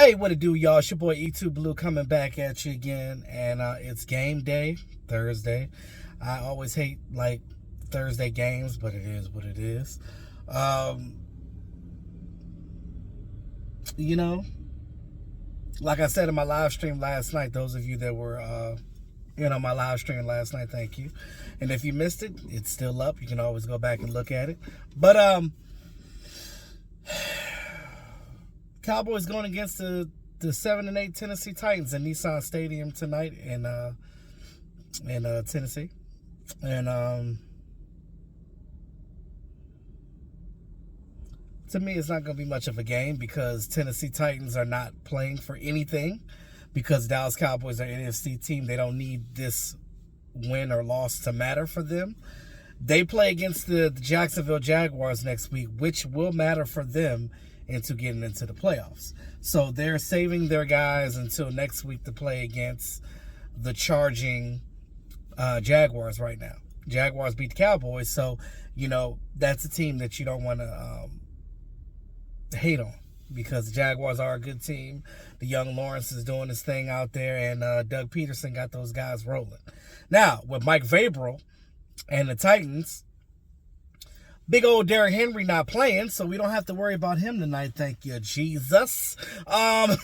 Hey, what it do, y'all? It's your boy E2 Blue coming back at you again, and it's game day, Thursday. I always hate like Thursday games, but it is what it is. Um, you know, like I said in my live stream last night, those of you that were my live stream last night, thank you. And if you missed it, it's still up. You can always go back and look at it. But Cowboys going against the 7-8 Tennessee Titans in Nissan Stadium tonight in Tennessee, and to me, it's not going to be much of a game because Tennessee Titans are not playing for anything. Because Dallas Cowboys are an NFC team, they don't need this win or loss to matter for them. They play against the Jacksonville Jaguars next week, which will matter for them into getting into the playoffs. So they're saving their guys until next week to play against the charging Jaguars right now. Jaguars beat the Cowboys, so, that's a team that you don't want to hate on because the Jaguars are a good team. The young Lawrence is doing his thing out there, and Doug Peterson got those guys rolling. Now, with Mike Vrabel and the Titans, big old Derrick Henry not playing, so we don't have to worry about him tonight. Thank you, Jesus. They're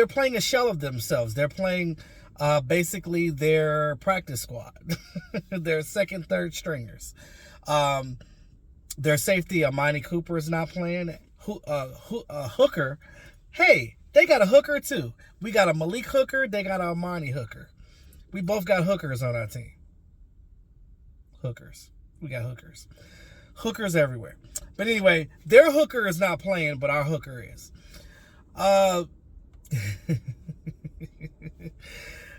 playing a shell of themselves. They're playing basically their practice squad. Their second, third stringers. Their safety, Amani Cooper, is not playing. Hooker. Hey, they got a hooker too. We got a Malik Hooker. They got a Amani Hooker. We both got hookers on our team. Hookers. We got hookers. Hookers everywhere. But anyway, their hooker is not playing, but our hooker is.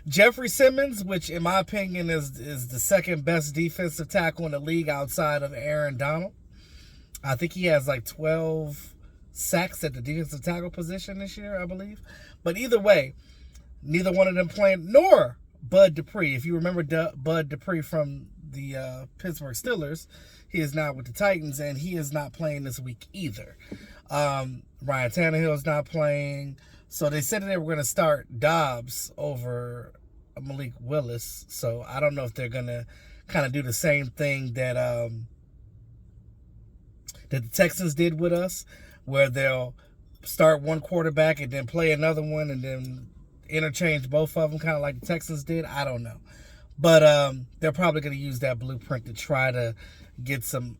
Jeffrey Simmons, which in my opinion is the second best defensive tackle in the league outside of Aaron Donald. I think he has like 12 sacks at the defensive tackle position this year, I believe. But either way, neither one of them playing, nor Bud Dupree. If you remember Bud Dupree from the Pittsburgh Steelers, he is now with the Titans, and he is not playing this week either. Ryan Tannehill is not playing. So they said that they were going to start Dobbs over Malik Willis. So I don't know if they're going to kind of do the same thing that the Texans did with us, where they'll start one quarterback and then play another one and then interchange both of them, kind of like the Texans did. I don't know. But they're probably going to use that blueprint to try to get some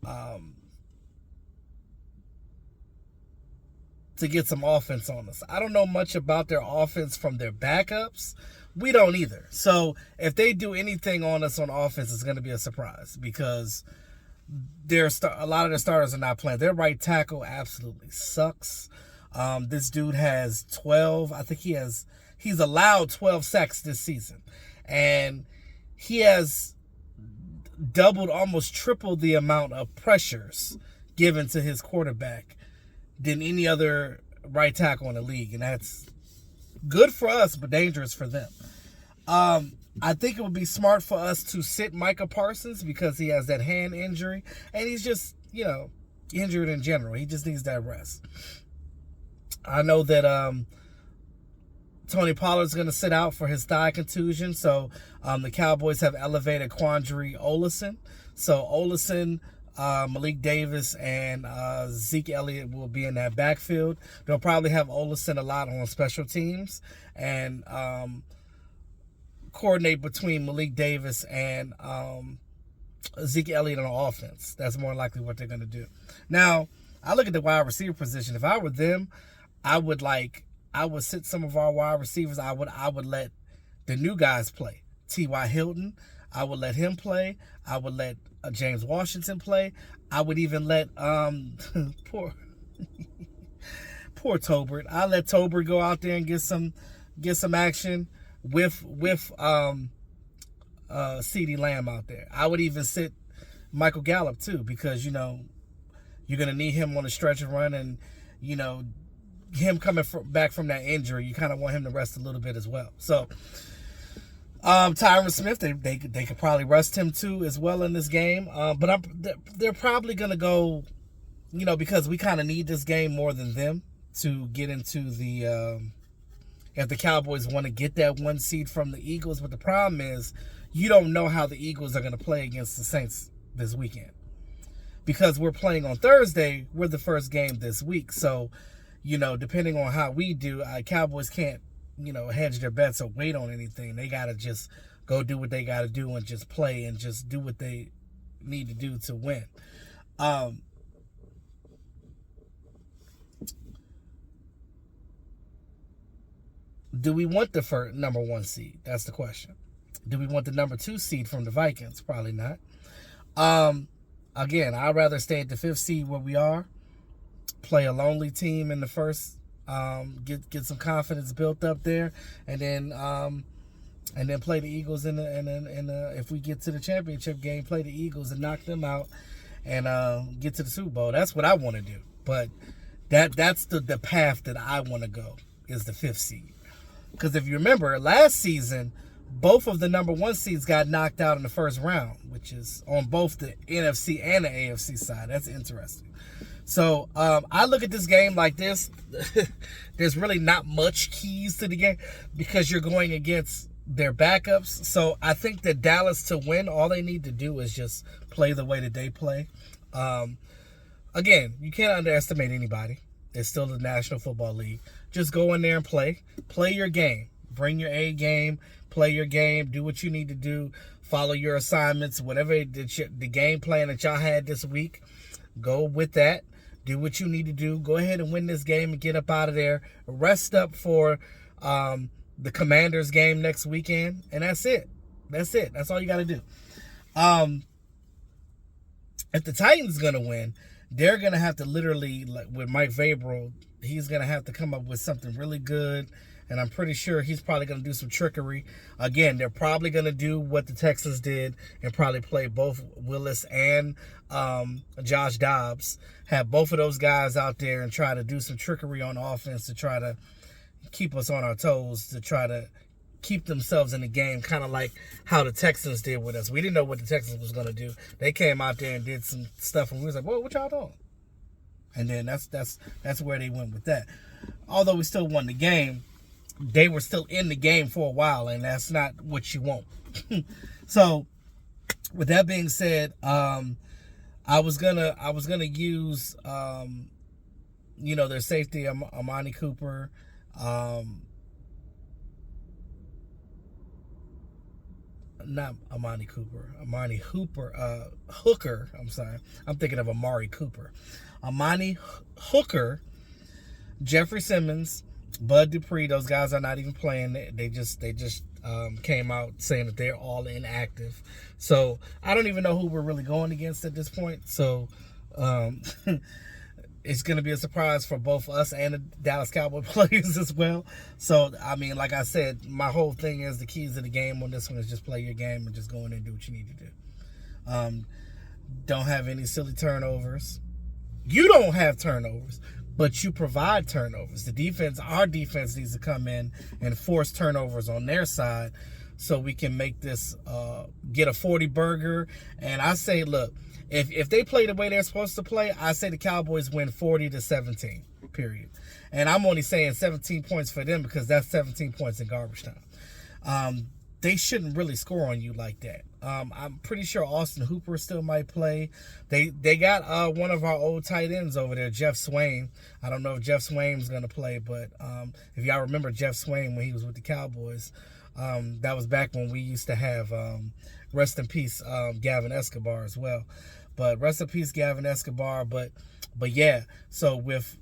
offense on us. I don't know much about their offense from their backups. We don't either. So if they do anything on us on offense, it's going to be a surprise because a lot of their starters are not playing. Their right tackle absolutely sucks. This dude has 12. I think he's allowed 12 sacks this season. And he has doubled, almost tripled the amount of pressures given to his quarterback than any other right tackle in the league. And that's good for us, but dangerous for them. I think it would be smart for us to sit Micah Parsons because he has that hand injury. And he's just, injured in general. He just needs that rest. I know that Tony Pollard's going to sit out for his thigh contusion. So the Cowboys have elevated Quandre Olison. So Olison, Malik Davis, and Zeke Elliott will be in that backfield. They'll probably have Olison a lot on special teams and coordinate between Malik Davis and Zeke Elliott on offense. That's more likely what they're going to do. Now, I look at the wide receiver position. If I were them, I would sit some of our wide receivers. I would let the new guys play. T.Y. Hilton, I would let him play. I would let James Washington play. I would even let poor Tolbert. I let Tolbert go out there and get some action with CeeDee Lamb out there. I would even sit Michael Gallup too because you're gonna need him on the stretch and run, and him coming back from that injury, you kind of want him to rest a little bit as well. So Tyron Smith, they could probably rest him too as well in this game. But they're probably gonna go, because we kind of need this game more than them to get into the if the Cowboys want to get that 1 seed from the Eagles. But the problem is you don't know how the Eagles are going to play against the Saints this weekend. Because we're playing on Thursday, we're the first game this week. So, depending on how we do, Cowboys can't, hedge their bets or wait on anything. They got to just go do what they got to do and just play and just do what they need to do to win. Do we want the first number 1 seed? That's the question. Do we want the number 2 seed from the Vikings? Probably not. Again, I'd rather stay at the 5th seed where we are, play a lonely team in the first, get some confidence built up there, and then play the Eagles in the if we get to the championship game, play the Eagles and knock them out, and get to the Super Bowl. That's what I want to do. But that's the path that I want to go, is the 5th seed. Because if you remember, last season, both of the number 1 seeds got knocked out in the first round, which is on both the NFC and the AFC side. That's interesting. So I look at this game like this. There's really not much keys to the game because you're going against their backups. So I think that Dallas, to win, all they need to do is just play the way that they play. Again, you can't underestimate anybody. It's still the National Football League. Just go in there and play. Play your game. Bring your A game. Play your game. Do what you need to do. Follow your assignments. Whatever the game plan that y'all had this week, go with that. Do what you need to do. Go ahead and win this game and get up out of there. Rest up for the Commanders game next weekend. And that's it. That's it. That's all you got to do. If the Titans going to win, they're going to have to literally, like with Mike Vrabel, he's going to have to come up with something really good. And I'm pretty sure he's probably going to do some trickery. Again, they're probably going to do what the Texans did and probably play both Willis and Josh Dobbs. Have both of those guys out there and try to do some trickery on offense to try to keep us on our toes, to try to keep themselves in the game, kind of like how the Texans did with us. We didn't know what the Texans was going to do. They came out there and did some stuff, and we was like, whoa, what y'all doing? And then that's where they went with that. Although we still won the game, they were still in the game for a while, and that's not what you want. So, with that being said, I was gonna use their safety, Amani Cooper. Not Amani Cooper. Amani Hooker. I'm sorry. I'm thinking of Amari Cooper. Amani Hooker, Jeffrey Simmons, Bud Dupree. Those guys are not even playing. They just came out saying that they're all inactive. So I don't even know who we're really going against at this point. So it's going to be a surprise for both us and the Dallas Cowboy players as well. So, I mean, like I said, my whole thing is the keys of the game on this one is just play your game and just go in and do what you need to do. Don't have any silly turnovers. You don't have turnovers, but you provide turnovers. Our defense needs to come in and force turnovers on their side so we can make this, get a 40 burger. And I say, look, if they play the way they're supposed to play, I say the Cowboys win 40-17, period. And I'm only saying 17 points for them because that's 17 points in garbage time. They shouldn't really score on you like that. I'm pretty sure Austin Hooper still might play. They got one of our old tight ends over there, Jeff Swain. I don't know if Jeff Swain's going to play, but if y'all remember Jeff Swain when he was with the Cowboys, that was back when we used to have, rest in peace, Gavin Escobar as well. But rest in peace, Gavin Escobar. But yeah, so with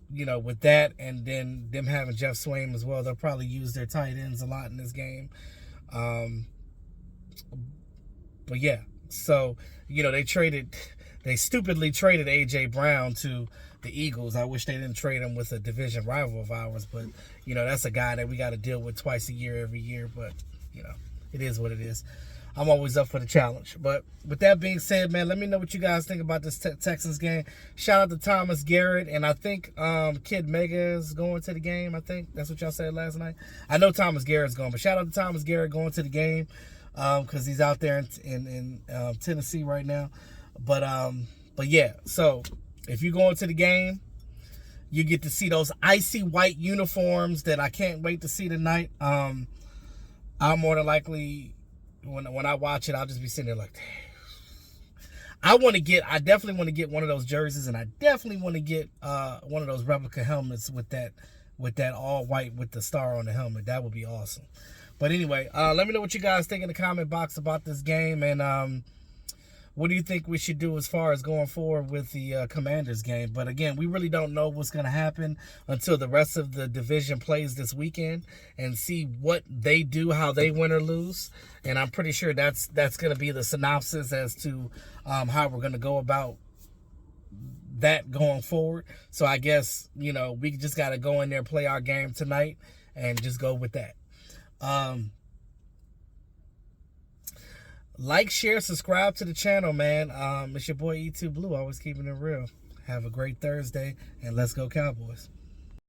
that and then them having Jeff Swain as well, they'll probably use their tight ends a lot in this game. But yeah, so, they stupidly traded A.J. Brown to the Eagles. I wish they didn't trade him with a division rival of ours, but, that's a guy that we got to deal with twice a year, every year, but, it is what it is. I'm always up for the challenge. But with that being said, man, let me know what you guys think about this Texans game. Shout out to Thomas Garrett, and I think Kid Mega is going to the game. I think that's what y'all said last night. I know Thomas Garrett's going, but shout out to Thomas Garrett going to the game because he's out there in Tennessee right now. But yeah, so if you're going to the game, You get to see those icy white uniforms that I can't wait to see tonight. I'll more than likely, when I watch it, I'll just be sitting there like, damn. I definitely want to get one of those jerseys, and I definitely want to get one of those replica helmets with that all white with the star on the helmet. That would be awesome. But anyway, let me know what you guys think in the comment box about this game, and what do you think we should do as far as going forward with the Commanders game? But again, we really don't know what's going to happen until the rest of the division plays this weekend and see what they do, how they win or lose. And I'm pretty sure that's going to be the synopsis as to how we're going to go about that going forward. So I guess, we just got to go in there and play our game tonight and just go with that. Like, share, subscribe to the channel, man. It's your boy E2 Blue, always keeping it real. Have a great Thursday, and let's go Cowboys.